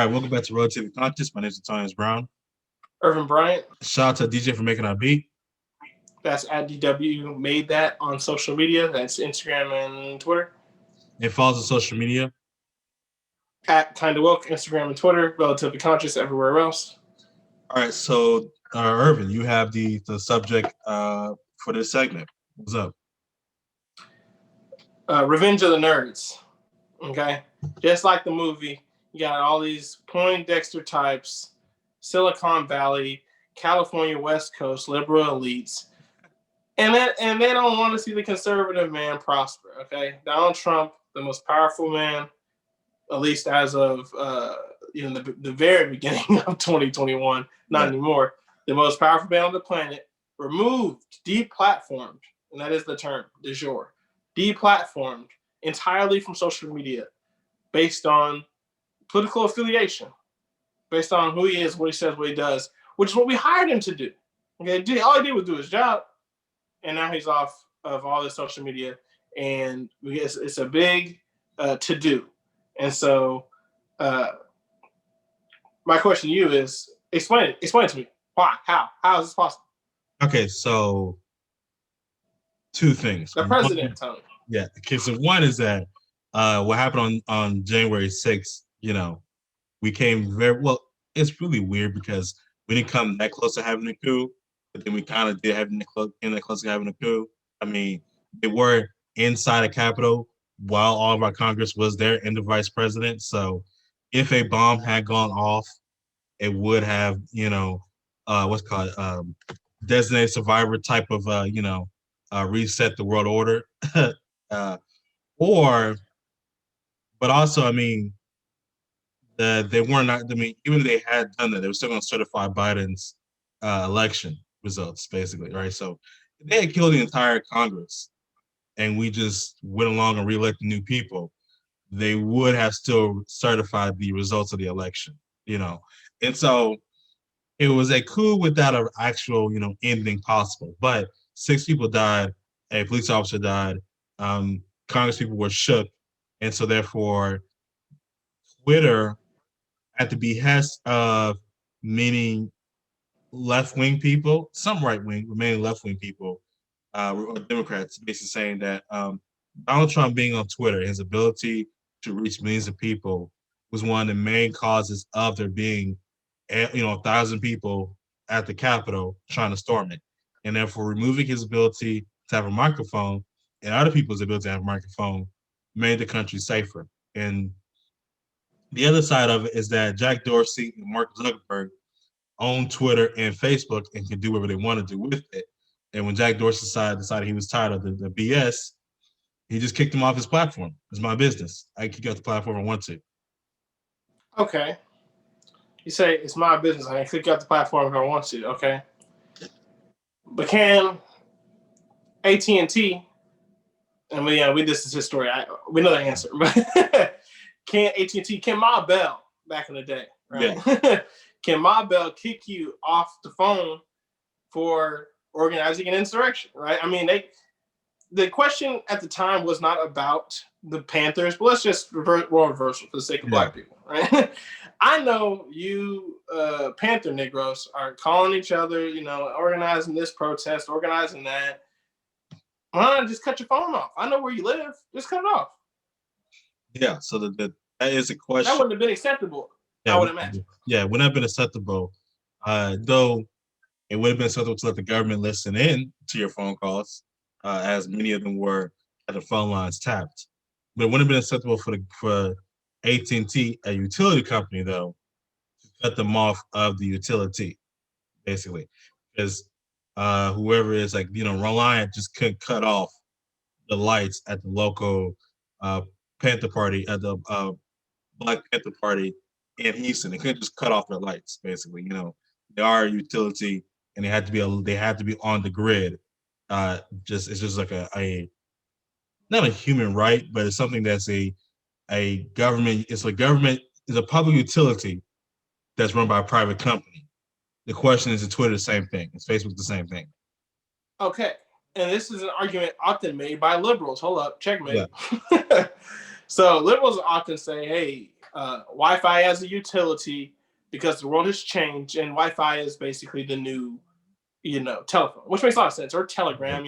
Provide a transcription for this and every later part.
All right, welcome back to Relatively Conscious. My name is Thomas Brown. Irvin Bryant. Shout out to DJ for making our beat. That's at DW made that on social media. That's Instagram and Twitter. And follow us on social media. At Kinda Woke, Instagram and Twitter. Relatively Conscious everywhere else. All right, so Irvin, you have the subject for this segment. What's up? Revenge of the Nerds. Okay? Just like the movie, you got all these Poindexter types, Silicon Valley, California West Coast, liberal elites. And they don't want to see the conservative man prosper, okay? Donald Trump, the most powerful man, at least as of the very beginning of 2021, not anymore, the most powerful man on the planet, removed, deplatformed, and that is the term, de jour, deplatformed entirely from social media based on political affiliation, based on who he is, what he says, what he does, which is what we hired him to do. Okay, all he did was do his job. And now he's off of all this social media, and it's a big to-do. And so my question to you is, explain it to me. Why? How is this possible? Okay, so two things. The president, Tony. Yeah, okay, so one is that what happened on January 6th, we came very, well, it's really weird because we didn't come that close to having a coup. But then we kind of did have in that close to having a coup. I mean, they were inside the Capitol while all of our Congress was there and the vice president. So if a bomb had gone off, it would have, what's called designated survivor type of, reset the world order. But also, I mean, they were not, I mean, even if they had done that, they were still going to certify Biden's election results, basically, right? So if they had killed the entire Congress and we just went along and reelected new people, they would have still certified the results of the election, And so it was a coup without an actual, ending possible. But 6 people died, a police officer died, Congress people were shook, and so therefore Twitter, at the behest of many left-wing people, some right-wing, but mainly left-wing people, or Democrats, basically saying that Donald Trump being on Twitter, his ability to reach millions of people was one of the main causes of there being, 1,000 people at the Capitol trying to storm it. And therefore removing his ability to have a microphone and other people's ability to have a microphone made the country safer. And the other side of it is that Jack Dorsey and Mark Zuckerberg own Twitter and Facebook and can do whatever they want to do with it. And when Jack Dorsey decided he was tired of the BS, he just kicked him off his platform. It's my business. I can kick out the platform I want to. Okay. You say it's my business. I can kick out the platform if I want to. Okay. But can AT&T, and this is his story. We know the answer. But can AT&T, can Ma Bell back in the day, right? Yeah. Can Ma Bell kick you off the phone for organizing an insurrection, right? I mean, the question at the time was not about the Panthers, but let's just role reversal for the sake of Black people, right? I know you Panther Negroes are calling each other, organizing this protest, organizing that. Why not just cut your phone off? I know where you live. Just cut it off. Yeah, so that is a question. That wouldn't have been acceptable. I would imagine. Yeah, it wouldn't have been acceptable. Though it would have been acceptable to let the government listen in to your phone calls, as many of them were at the phone lines tapped. But it wouldn't have been acceptable for AT&T, a utility company, though, to cut them off of the utility, basically. Because whoever is Reliant just couldn't cut off the lights at the local Panther Party, at the Black Panther Party in Houston. They couldn't just cut off their lights, basically. They are a utility and they had to be on the grid. It's just like a not a human right, but it's something that's a government. It's a public utility that's run by a private company. The question is Twitter the same thing? Is Facebook the same thing? Okay. And this is an argument often made by liberals. Hold up, checkmate. Yeah. So liberals often say, hey, Wi-Fi as a utility because the world has changed, and Wi-Fi is basically the new, telephone, which makes a lot of sense, or Telegram.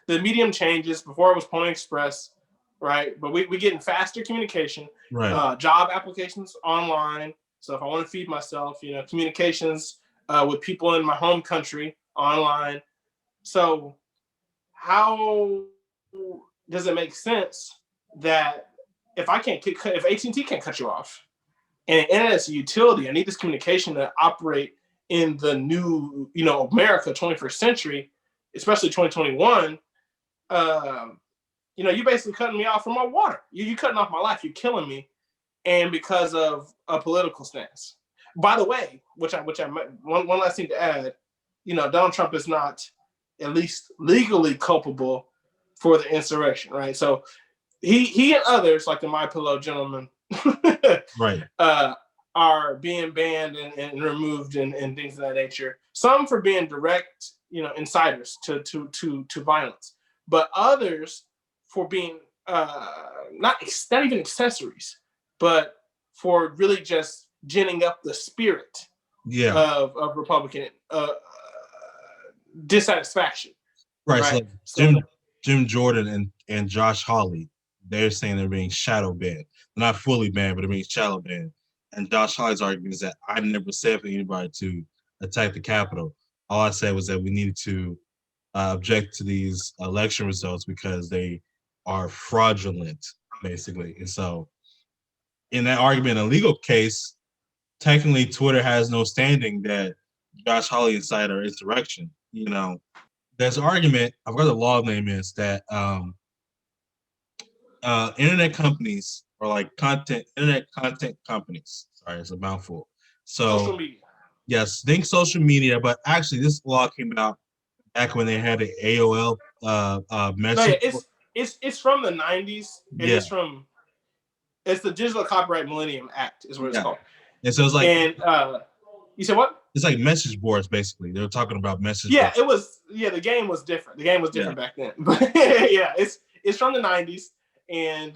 The medium changes. Before it was Pony Express, right? But we getting faster communication, Right. job applications online. So if I want to feed myself, communications with people in my home country online. So how does it make sense that if AT&T can't cut you off, and internet is a utility, I need this communication to operate in the new, America, 21st century, especially 2021. You basically cutting me off from my water. You cutting off my life. You're killing me, and because of a political stance. By the way, which I one last thing to add, Donald Trump is not at least legally culpable for the insurrection, right? So he and others like the My Pillow gentleman Right. Are being banned and removed and things of that nature. Some for being direct, insiders to violence, but others for being not even accessories, but for really just ginning up the spirit of Republican dissatisfaction. Right. Right. So Jim Jordan and Josh Hawley, they're saying they're being shadow banned. They're not fully banned, but they're being shadow banned. And Josh Hawley's argument is that I never said for anybody to attack the Capitol. All I said was that we needed to object to these election results because they are fraudulent, basically. And so, in that argument, a legal case, technically Twitter has no standing that Josh Hawley incited our insurrection. There's an argument, I forgot the law name is, that internet companies or like internet content companies. Sorry, it's a mouthful. So social media. Yes, think social media, but actually this law came out back when they had the AOL message. No, yeah, it's from the 90s. Yeah. It's the Digital Copyright Millennium Act is what it's called. And so it's like, and you said what? It's like message boards, basically. They were talking about message boards. It was. Yeah, the game was different. The game was different back then. But yeah, it's from the 90s, and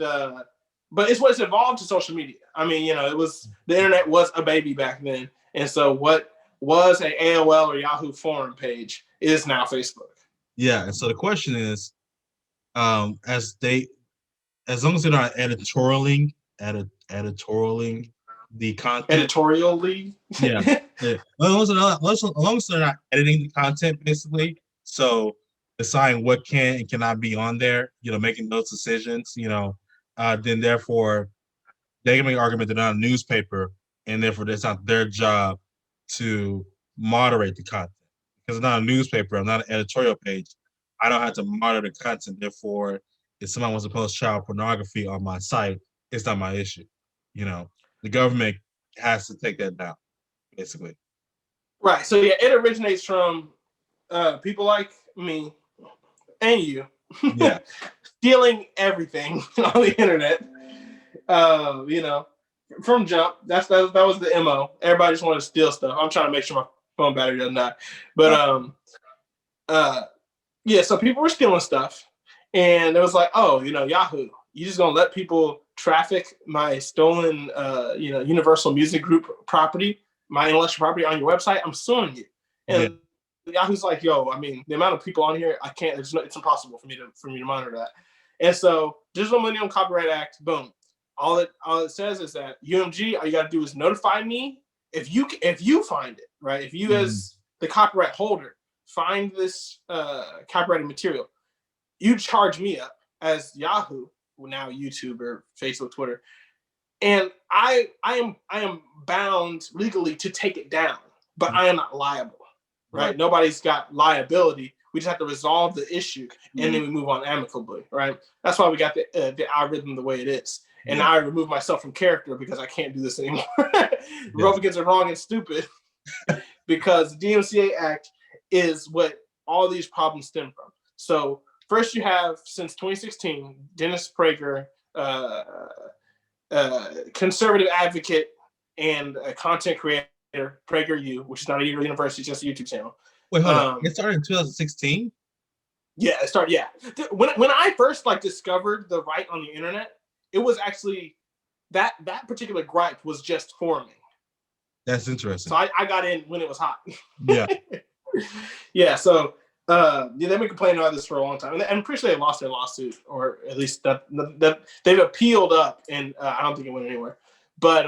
but it's what's evolved to social media. I mean, it was the internet was a baby back then, and so what was an AOL or Yahoo forum page is now Facebook. Yeah, and so the question is, as long as they're not editorialing the content. Editorially? Yeah. As long as they're not editing the content, basically. So deciding what can and cannot be on there, making those decisions, then therefore they can make an argument they're not a newspaper, and therefore it's not their job to moderate the content. Because it's not a newspaper, I'm not an editorial page. I don't have to monitor the content. Therefore, if someone wants to post child pornography on my site, it's not my issue. The government has to take that down, basically. Right. So yeah, it originates from people like me and you. Yeah. Stealing everything on the internet. From jump. That was the MO. Everybody just wanted to steal stuff. I'm trying to make sure my phone battery doesn't die. But so people were stealing stuff, and it was like, oh, Yahoo, you just gonna let people traffic my stolen Universal Music Group property, my intellectual property on your website? I'm suing you. And Yahoo's like, yo, I mean, the amount of people on here, I can't. It's impossible for me to monitor that. And so, Digital Millennium Copyright Act, boom. All it says is that UMG, all you got to do is notify me if you find it, right? If you as the copyright holder find this copyrighted material, you charge me up as Yahoo, now YouTube or Facebook, Twitter, and I am bound legally to take it down, but I am not liable, right? Nobody's got liability. We just have to resolve the issue, and then we move on amicably, right? That's why we got the algorithm the way it is. And now I remove myself from character because I can't do this anymore. Republicans are wrong and stupid because the DMCA Act is what all these problems stem from. So first you have, since 2016, Dennis Prager, conservative advocate and a content creator, PragerU, which is not a university, it's just a YouTube channel. Wait, hold on. It started in 2016? Yeah, it started, When I first discovered the right on the internet, it was actually that particular gripe was just forming. That's interesting. So I got in when it was hot. Yeah. Yeah. So they've been complaining about this for a long time, and I'm pretty sure they lost their lawsuit, or at least that they've appealed up, and I don't think it went anywhere. But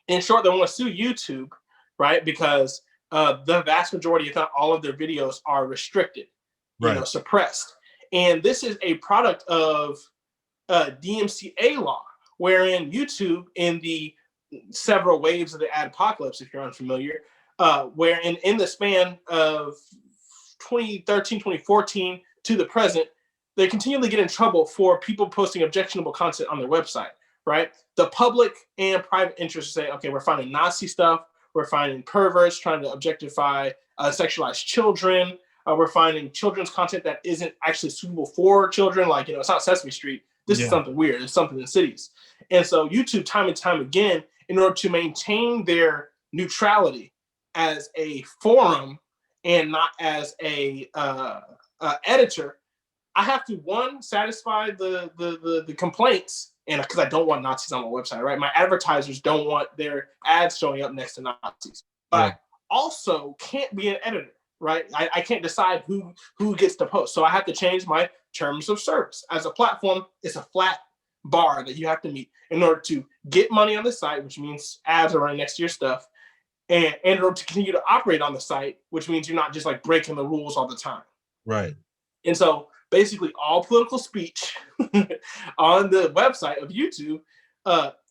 in short, they want to sue YouTube, right? Because the vast majority, if not all of their videos, are restricted, Right. suppressed. And this is a product of DMCA law, wherein YouTube, in the several waves of the ad apocalypse, if you're unfamiliar, where in the span of 2013, 2014 to the present, they continually get in trouble for people posting objectionable content on their website, right? The public and private interests say, okay, we're finding Nazi stuff, we're finding perverts trying to objectify sexualize children, we're finding children's content that isn't actually suitable for children, like, it's not Sesame Street. This is something weird. It's something in cities. And so YouTube, time and time again, in order to maintain their neutrality as a forum and not as a editor, I have to, one, satisfy the complaints, and because I don't want Nazis on my website, right? My advertisers don't want their ads showing up next to Nazis. But I also can't be an editor, right? I can't decide who gets to post. So I have to change my terms of service. As a platform, it's a flat bar that you have to meet in order to get money on the site, which means ads are running next to your stuff, and in order to continue to operate on the site, which means you're not just like breaking the rules all the time. Right. And so basically all political speech on the website of YouTube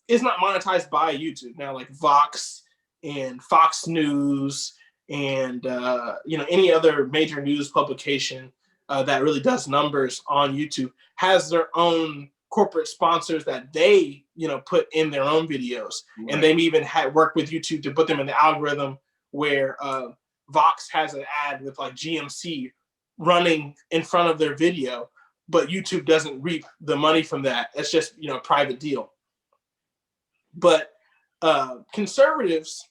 is not monetized by YouTube. Now, like Vox and Fox News and any other major news publication that really does numbers on YouTube has their own corporate sponsors that they put in their own videos. Right. And they even had worked with YouTube to put them in the algorithm where Vox has an ad with like GMC running in front of their video, but YouTube doesn't reap the money from that. It's just a private deal. But conservatives,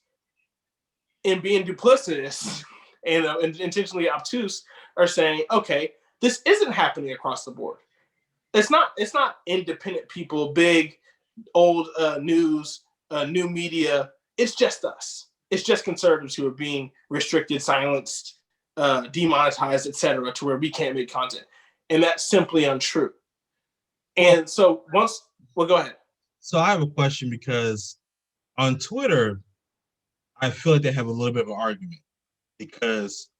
in being duplicitous and intentionally obtuse, are saying, okay, this isn't happening across the board. It's not independent people, big old news, new media. It's just us. It's just conservatives who are being restricted, silenced, demonetized, etc., to where we can't make content. And that's simply untrue. And so go ahead. So I have a question, because on Twitter, I feel like they have a little bit of an argument, because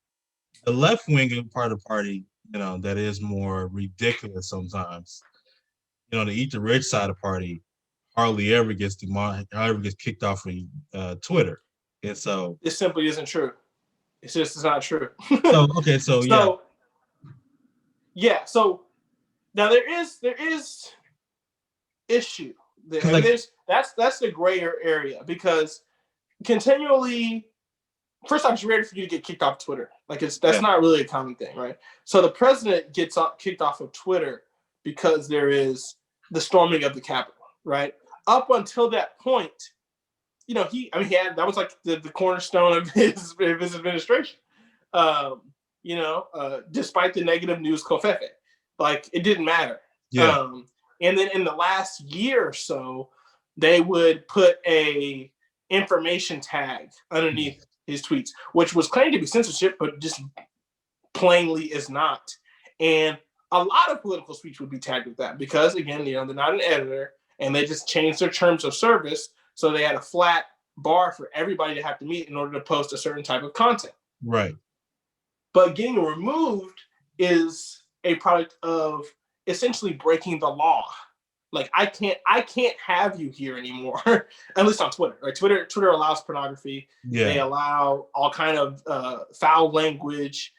the left-wing part of the party, that is more ridiculous sometimes. The eat the rich side of the party hardly ever gets kicked off of Twitter. And so it simply isn't true. It's not true. So now there is issue there. That's the grayer area, because continually, first off, it's rare for you to get kicked off Twitter. Like that's not really a common thing, right? So the president gets kicked off of Twitter because there is the storming of the Capitol, right? Up until that point, that was like the cornerstone of his administration. Despite the negative news covfefe, like it didn't matter. Yeah. And then in the last year or so, they would put a information tag underneath his tweets, which was claimed to be censorship, but just plainly is not. And a lot of political speech would be tagged with that because, again, they're not an editor, and they just changed their terms of service, so they had a flat bar for everybody to have to meet in order to post a certain type of content. Right. But getting removed is a product of essentially breaking the law. Like I can't have you here anymore, at least on Twitter. Right? Twitter allows pornography. Yeah. They allow all kind of foul language,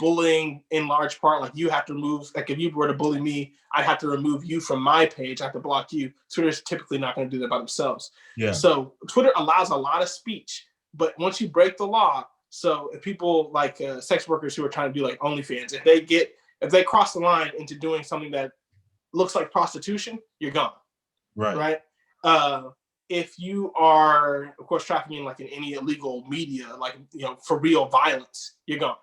bullying in large part. Like you have to remove. Like if you were to bully me, I'd have to remove you from my page. I have to block you. Twitter's typically not going to do that by themselves. Yeah. So Twitter allows a lot of speech, but once you break the law, so if people like sex workers who are trying to do like OnlyFans, if they cross the line into doing something that looks like prostitution, you're gone. Right. If you are, of course, trafficking like in any illegal media, like for real violence, you're gone.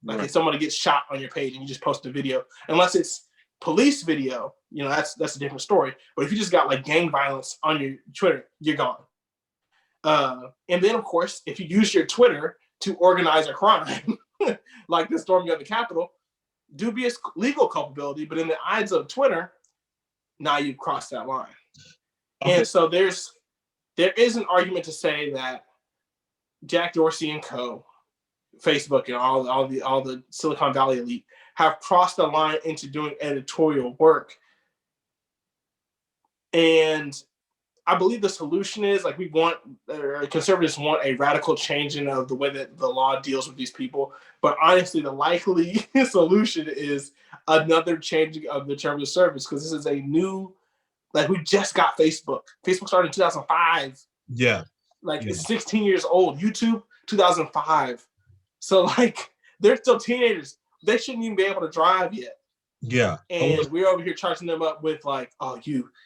Like if somebody gets shot on your page and you just post a video, unless it's police video, that's a different story. But if you just got like gang violence on your Twitter, you're gone. And then, of course, if you use your Twitter to organize a crime, like the storming of the Capitol, dubious legal culpability, but in the eyes of Twitter, now you've crossed that line. Okay. And so there is an argument to say that Jack Dorsey and co, Facebook and all the Silicon Valley elite have crossed the line into doing editorial work. And I believe the solution is like conservatives want a radical changing of the way that the law deals with these people. But honestly, the likely solution is another changing of the terms of service, because this is a new, like, we just got Facebook. Facebook started in 2005. Yeah. Like, it's 16 years old. YouTube, 2005. So, like, they're still teenagers. They shouldn't even be able to drive yet. Yeah. And we're over here charging them up with like, oh,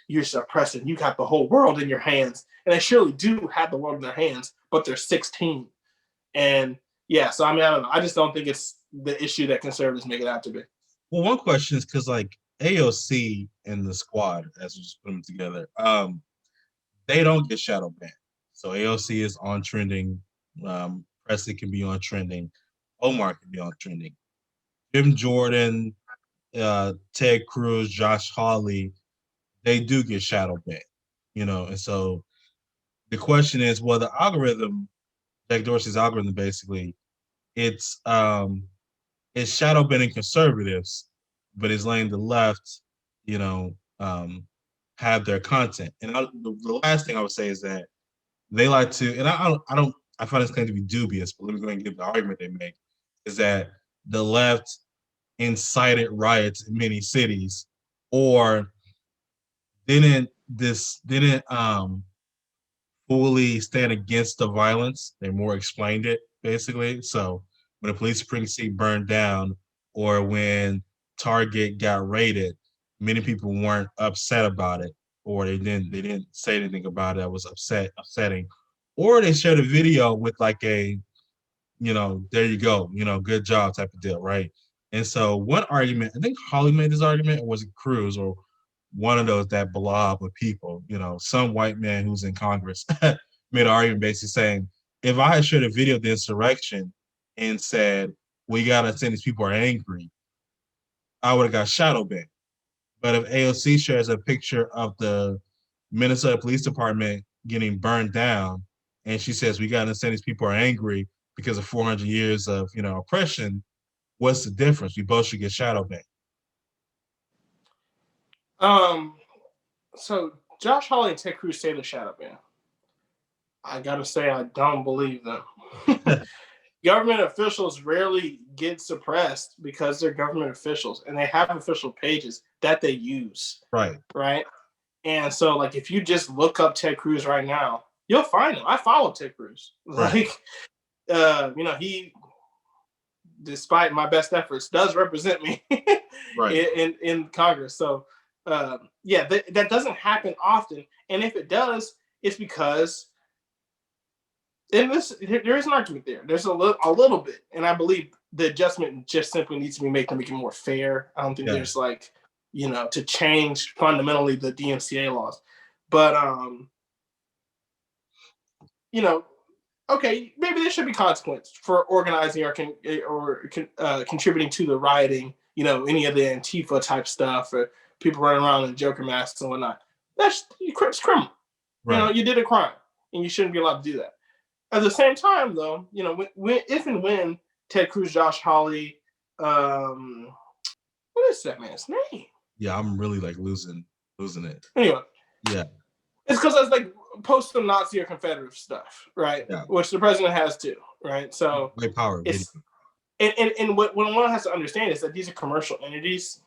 you're suppressing. You got the whole world in your hands. And they surely do have the world in their hands, but they're 16. And yeah, so I mean, I don't know. I just don't think it's the issue that conservatives make it out to be. Well, one question is because like AOC and the squad, as we just put them together, they don't get shadow banned. So AOC is on trending. Presley can be on trending. Omar can be on trending. Jim Jordan, Ted Cruz, Josh Hawley, they do get shadow banned, and so the question is, well, the algorithm, Jack Dorsey's algorithm, basically, it's shadow banning conservatives, but it's letting the left, have their content. And the last thing I would say is that they like to, and I find this claim to be dubious, but let me go ahead and give the argument they make, is that the left incited riots in many cities, or didn't fully stand against the violence. They more explained it, basically. So when a police precinct burned down, or when Target got raided, many people weren't upset about it, or they didn't say anything about it that was upsetting, or they shared a video with like a, there you go, good job type of deal, right? And so one argument, I think Holly made this argument, or was it Cruz, or one of those, that blob of people, some white man who's in Congress made an argument basically saying, if I had shared a video of the insurrection and said, we got to send these people are angry, I would have got shadow banned. But if AOC shares a picture of the Minnesota Police Department getting burned down, and she says, we got to send these people are angry because of 400 years of, oppression, what's the difference? We both should get shadow banned. So Josh Hawley and Ted Cruz say the shadow ban. I gotta say, I don't believe them. Government officials rarely get suppressed because they're government officials, and they have official pages that they use. Right. Right. And so, like, if you just look up Ted Cruz right now, you'll find him. I follow Ted Cruz. Right. Like, he, despite my best efforts, does represent me right. in Congress. So, that doesn't happen often. And if it does, it's because there is an argument there. There's a little bit. And I believe the adjustment just simply needs to be made to make it more fair. I don't think there's like, to change fundamentally the DMCA laws. But, okay, maybe there should be consequence for organizing or contributing to the rioting, any of the Antifa type stuff, or people running around in Joker masks and whatnot. It's criminal. Right. You did a crime, and you shouldn't be allowed to do that. At the same time, though, if and when Ted Cruz, Josh Hawley, what is that man's name? Yeah, I'm really like losing it. Anyway. Yeah. It's because I was like post some Nazi or Confederate stuff, right? Yeah. Which the president has too, right? So great power. And what one has to understand is that these are commercial entities,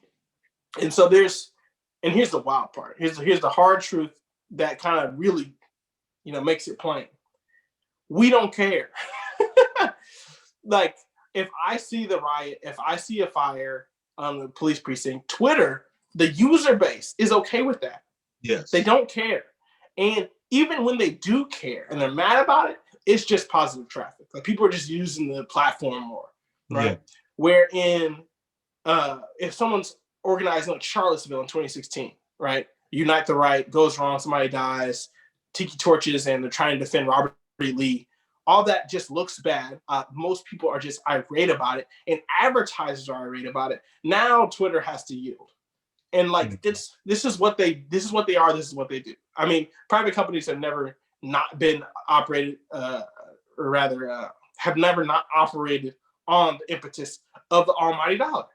and so and here's the wild part. Here's the hard truth that kind of really, makes it plain. We don't care. Like, if I see the riot, if I see a fire on the police precinct, Twitter, the user base is okay with that. Yes. They don't care. And even when they do care and they're mad about it, it's just positive traffic. Like, people are just using the platform more, right? Yeah. Wherein if someone's organizing like Charlottesville in 2016, right? Unite the Right, goes wrong, somebody dies, tiki torches, and they're trying to defend Robert E. Lee. All that just looks bad. Most people are just irate about it, and advertisers are irate about it. Now Twitter has to yield, and like this is what they are. This is what they do. I mean, private companies have never not been operated, or rather, have never not operated on the impetus of the almighty dollar.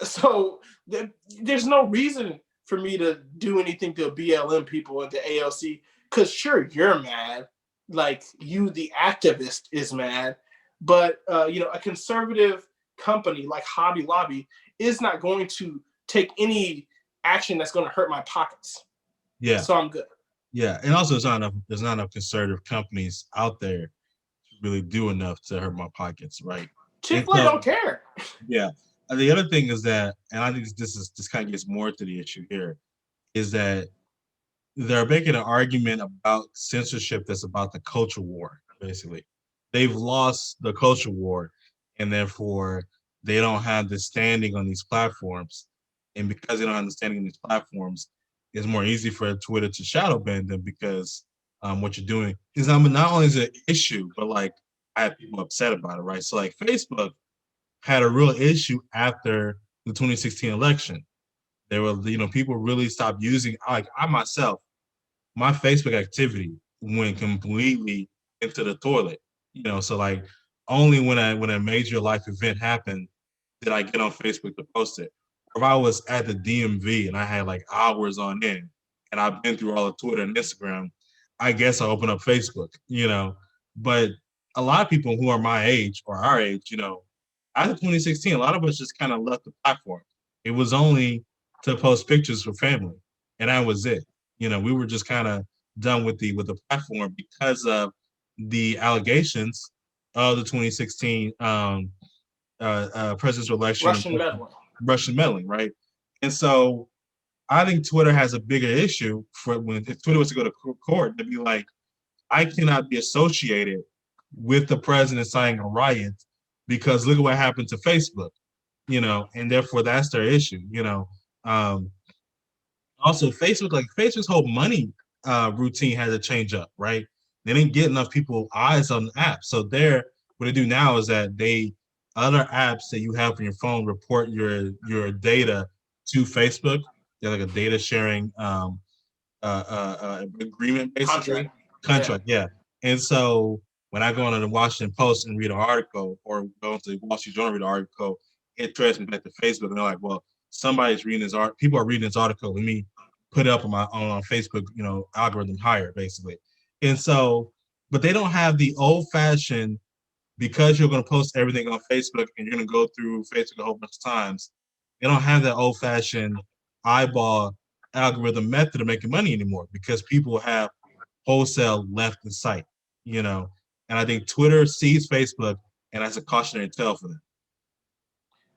So there's no reason for me to do anything to BLM people and to AOC, because sure, you're mad, like you, the activist, is mad, but a conservative company like Hobby Lobby is not going to take any action that's going to hurt my pockets. Yeah. So I'm good. Yeah, and also there's not enough conservative companies out there to really do enough to hurt my pockets, right? Chick-fil-A don't care. Yeah. And the other thing is that, and I think this kind of gets more to the issue here, is that they're making an argument about censorship that's about the culture war, basically. They've lost the culture war, and therefore they don't have the standing on these platforms. And because they don't have the standing on these platforms, it's more easy for Twitter to shadow ban them, because what you're doing is, not only is it an issue, but like I have people upset about it, right? So like Facebook had a real issue after the 2016 election. There were, people really stopped using, like I myself, my Facebook activity went completely into the toilet. So like only when a major life event happened did I get on Facebook to post it. If I was at the DMV and I had like hours on end and I've been through all of Twitter and Instagram, I guess I'll open up Facebook. But a lot of people who are my age or our age, after 2016, a lot of us just kind of left the platform. It was only to post pictures for family, and that was it. We were just kind of done with the platform because of the allegations of the 2016 presidential election, Russian meddling, right? And so I think Twitter has a bigger issue for if Twitter was to go to court to be like, I cannot be associated with the president signing a riot because look at what happened to Facebook, and therefore that's their issue. Also, Facebook's whole money routine had to change up, right? They didn't get enough people eyes on the app. So what they do now is that other apps that you have on your phone report your data to Facebook. They're like a data sharing agreement, basically. Contract, yeah. And so when I go on to the Washington Post and read an article, or go to the Wall Street Journal and read an article, it threads me back to Facebook, and they're like, well, somebody's reading this art. People are reading this article. Let me put it up on Facebook, algorithm higher, basically. And so, but they don't have the old fashioned, because you're going to post everything on Facebook and you're going to go through Facebook a whole bunch of times. They don't have that old fashioned eyeball algorithm method of making money anymore, because people have wholesale left in sight, And I think Twitter sees Facebook, and that's a cautionary tale for them.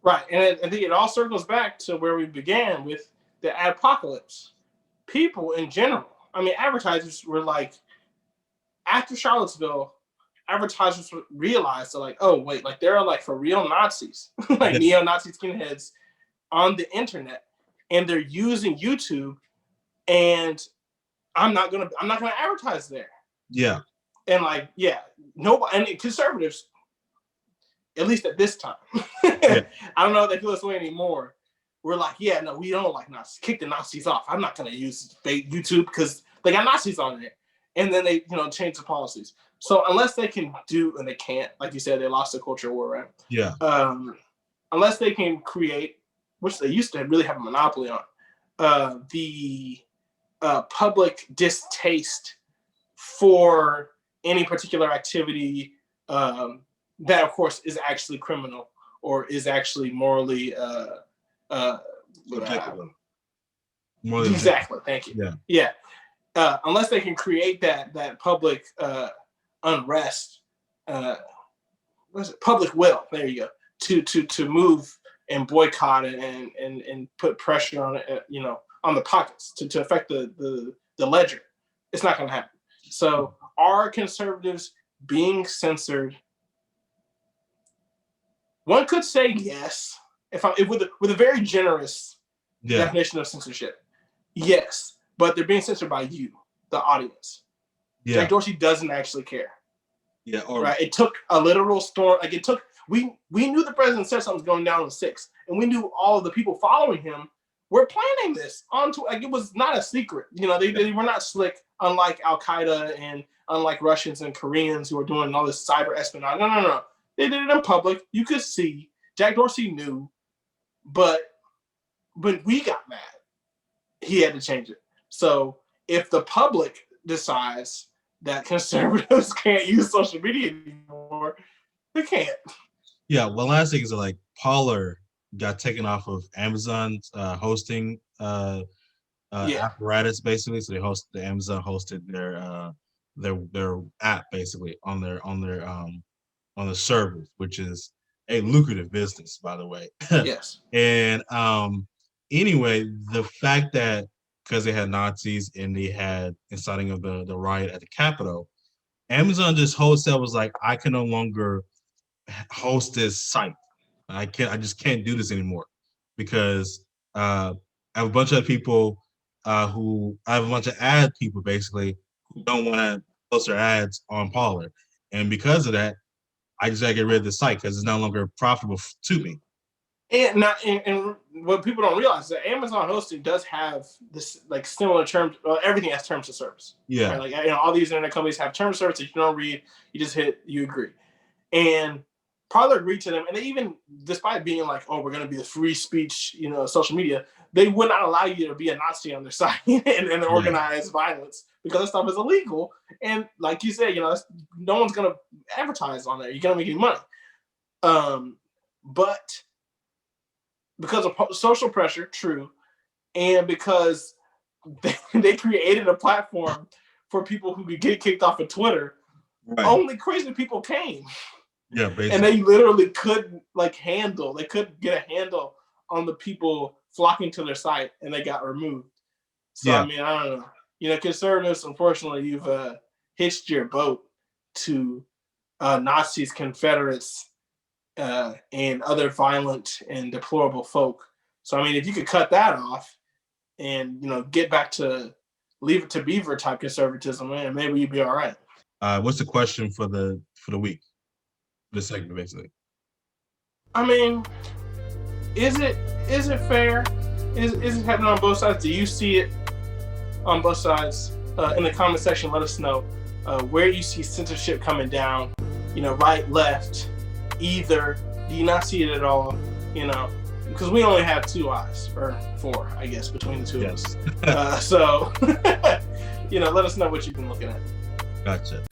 Right, and I think it all circles back to where we began with the apocalypse. People in general, I mean, advertisers were like, after Charlottesville, advertisers realized they're like, oh wait, like there are like for real Nazis, like neo-Nazi skinheads on the internet, and they're using YouTube, and I'm not gonna advertise there. Yeah. And like, yeah, nobody, and conservatives, at least at this time, I don't know if they feel this way anymore. We're like, yeah, no, we don't like Nazis. Kick the Nazis off. I'm not gonna use fake YouTube because they got Nazis on there. And then they, change the policies. So unless they can do, and they can't, like you said, they lost the culture war, right? Yeah. Unless they can create, which they used to really have a monopoly on, the public distaste for any particular activity that, of course, is actually criminal or is actually morally exactly. Thank you. Yeah. Unless they can create that public unrest, public will. There you go. To move and boycott and put pressure on it, on the pockets to affect the ledger. It's not going to happen. So are conservatives being censored? One could say yes, if with a very generous Yeah. definition of censorship. Yes, but they're being censored by you, the audience. Yeah. Jack Dorsey doesn't actually care. Yeah. Right. It took a literal storm. Like it took. We knew the president said something was going down on the 6th, and we knew all of the people following him were planning this onto. Like it was not a secret. You know, they were not slick, unlike Al Qaeda and unlike Russians and Koreans who are doing all this cyber espionage. No. They did it in public. You could see. Jack Dorsey knew, but when we got mad, he had to change it. So if the public decides that conservatives can't use social media anymore, they can't. Yeah. Well, last thing is like Parler got taken off of Amazon's hosting apparatus, basically. So Amazon hosted their app basically on the servers, which is a lucrative business, by the way. Yes. And anyway, the fact that because they had Nazis and they had inciting of the riot at the Capitol, Amazon just wholesale was like, I can no longer host this site. I just can't do this anymore because I have a bunch of people who I have a bunch of ad people basically who don't want to post their ads on Parler, and because of that, I just gotta get rid of the site because it's no longer profitable to me. And what people don't realize is that Amazon hosting does have this like similar terms. Everything has terms of service. Yeah. Right? Like all these internet companies have terms of service that you don't read. You just hit. You agree. And Parler agreed to them, and they even, despite being like, "Oh, we're going to be the free speech, social media," they would not allow you to be a Nazi on their site and organize violence because that stuff is illegal. And like you said, no one's going to advertise on there. You're going to make any money. But because of social pressure, true, and because they created a platform for people who could get kicked off of Twitter, only crazy people came. Yeah, basically. And they literally couldn't they couldn't get a handle on the people flocking to their site, and they got removed. So, I mean, I don't know. Conservatives, unfortunately, you've hitched your boat to Nazis, Confederates, and other violent and deplorable folk. So, I mean, if you could cut that off and, get back to leave it to Beaver type conservatism, man, maybe you'd be all right. What's the question for the week? This segment, basically. I mean, is it fair? Is it happening on both sides? Do you see it on both sides? In the comment section, let us know where you see censorship coming down. Right, left, either. Do you not see it at all? Because we only have 2 eyes, or 4, I guess, between the two of us. So, let us know what you've been looking at. Gotcha.